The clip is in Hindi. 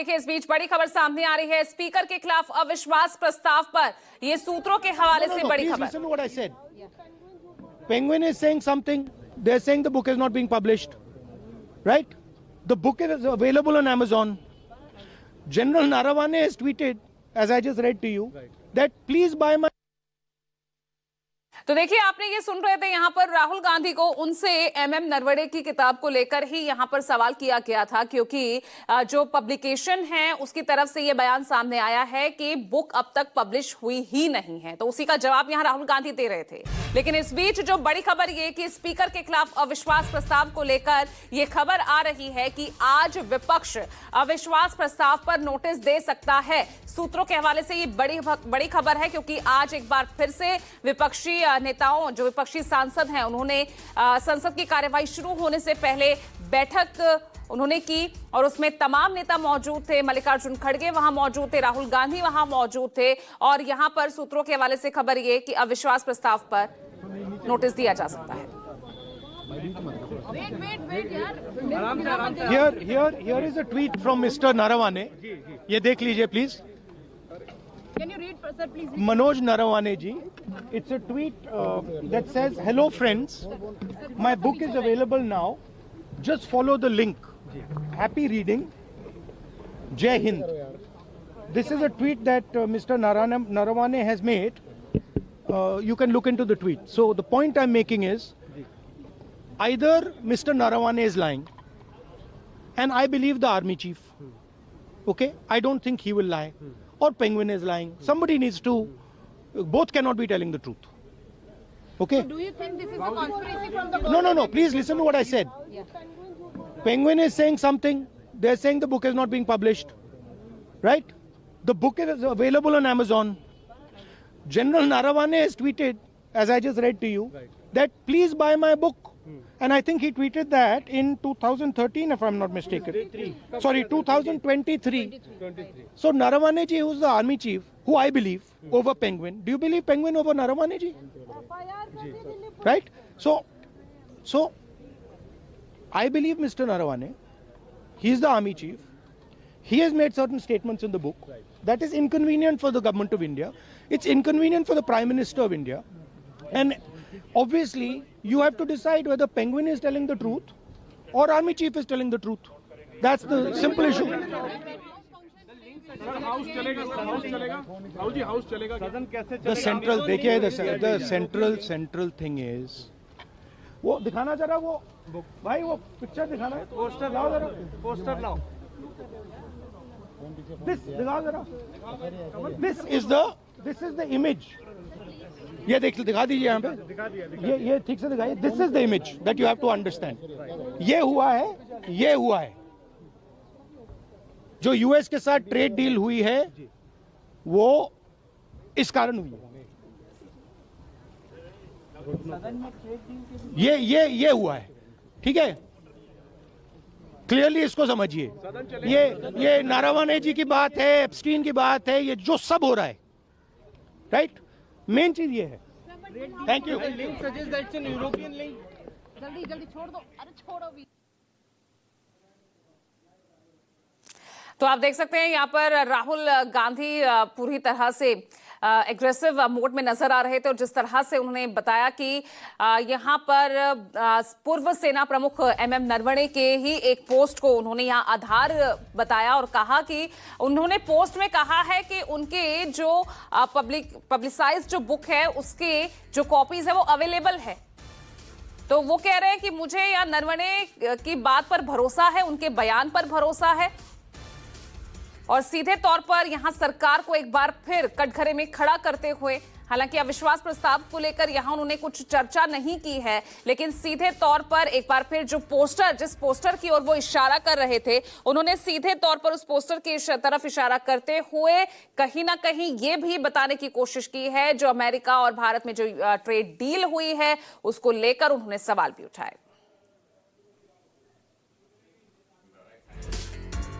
देखिए, इस बीच बड़ी खबर सामने आ रही है। स्पीकर के खिलाफ अविश्वास प्रस्ताव पर ये सूत्रों के हवाले से बड़ी खबर। Listen to what I said. Penguin is saying something. They're saying the book is not being published, right? The book is available on Amazon. General Narawane has tweeted, as I just read to you, that please buy my. तो देखिए, आपने ये सुन रहे थे, यहाँ पर राहुल गांधी को उनसे एमएम नरवणे की किताब को लेकर ही यहाँ पर सवाल किया गया था, क्योंकि जो पब्लिकेशन है उसकी तरफ से ये बयान सामने आया है कि बुक अब तक पब्लिश हुई ही नहीं है। तो उसी का जवाब यहाँ राहुल गांधी दे रहे थे। लेकिन इस बीच जो बड़ी खबर ये कि स्पीकर के खिलाफ अविश्वास प्रस्ताव को लेकर ये खबर आ रही है कि आज विपक्ष अविश्वास प्रस्ताव पर नोटिस दे सकता है। सूत्रों के हवाले से ये बड़ी खबर है, क्योंकि आज एक बार फिर से विपक्षी नेताओं, जो विपक्षी सांसद हैं, उन्होंने संसद की कार्यवाही शुरू होने से पहले बैठक उन्होंने की और उसमें तमाम नेता मौजूद थे। मल्लिकार्जुन खड़गे वहां मौजूद थे, राहुल गांधी वहां मौजूद थे और यहां पर सूत्रों के हवाले से खबर ये कि अविश्वास प्रस्ताव पर नोटिस दिया जा सकता है। Here is a tweet from Mr. Narawane. ये देख लीजिए please. Can you read, sir, please? Manoj Narawane ji. It's a tweet that says, "Hello friends, my book is available now. Just follow the link. Happy reading. Jai Hind." This is a tweet that Mr. Narawane has made. You can look into the tweet. So the point I'm making is, either Mr. Narawane is lying, and I believe the army chief. Okay, I don't think he will lie. Or Penguin is lying. Somebody needs to. Both cannot be telling the truth. Okay. So do you think this is a conspiracy from the government? No. Please listen to what I said. Yeah. Penguin is saying something. They're saying the book is not being published. Right? The book is available on Amazon. General Narawane has tweeted, as I just read to you, that please buy my book. And I think he tweeted that in 2013, if I'm not mistaken. 2023. So Narawane ji, who's the army chief, who I believe, over Penguin. Do you believe Penguin over Narawane ji? Right? So I believe Mr. Narawane. He's the army chief. He has made certain statements in the book. That is inconvenient for the government of India. It's inconvenient for the Prime Minister of India. And obviously, you have to decide whether Penguin is telling the truth or Army Chief is telling the truth. That's the simple issue. The central, देखिए, the central thing is, वो दिखाना जरा, वो भाई वो पिक्चर दिखाना है, पोस्टर लाओ जरा, पोस्टर लाओ, this दिखाओ जरा, this is the image. ये दिखा दीजिए यहाँ पे, ये ठीक से दिखाइए। This is the image that you have to understand. ये हुआ है जो यूएस के साथ ट्रेड डील हुई है, वो इस कारण हुई है। ये हुआ है, ठीक है। क्लियरली इसको समझिए। ये नारावाने जी की बात है, एप्स्टीन की बात है, ये जो सब हो रहा है, राइट? मेन चीज ये है। Thank you. जल्दी छोड़ दो, अरे छोड़ो भी। तो आप देख सकते हैं यहाँ पर राहुल गांधी पूरी तरह से एग्रेसिव मोड में नजर आ रहे थे और जिस तरह से उन्होंने बताया कि यहाँ पर पूर्व सेना प्रमुख एमएम नरवणे के ही एक पोस्ट को उन्होंने यहाँ आधार बताया और कहा कि उन्होंने पोस्ट में कहा है कि उनके जो पब्लिसाइज जो बुक है उसके जो कॉपीज है वो अवेलेबल है। तो वो कह रहे हैं कि मुझे यहाँ नरवणे की बात पर भरोसा है, उनके बयान पर भरोसा है और सीधे तौर पर यहां सरकार को एक बार फिर कटघरे में खड़ा करते हुए, हालांकि अविश्वास प्रस्ताव को लेकर यहां उन्होंने कुछ चर्चा नहीं की है, लेकिन सीधे तौर पर एक बार फिर जो जिस पोस्टर की ओर वो इशारा कर रहे थे, उन्होंने सीधे तौर पर उस पोस्टर की तरफ इशारा करते हुए कहीं ना कहीं ये भी बताने की कोशिश की है जो अमेरिका और भारत में जो ट्रेड डील हुई है उसको लेकर उन्होंने सवाल भी उठाए।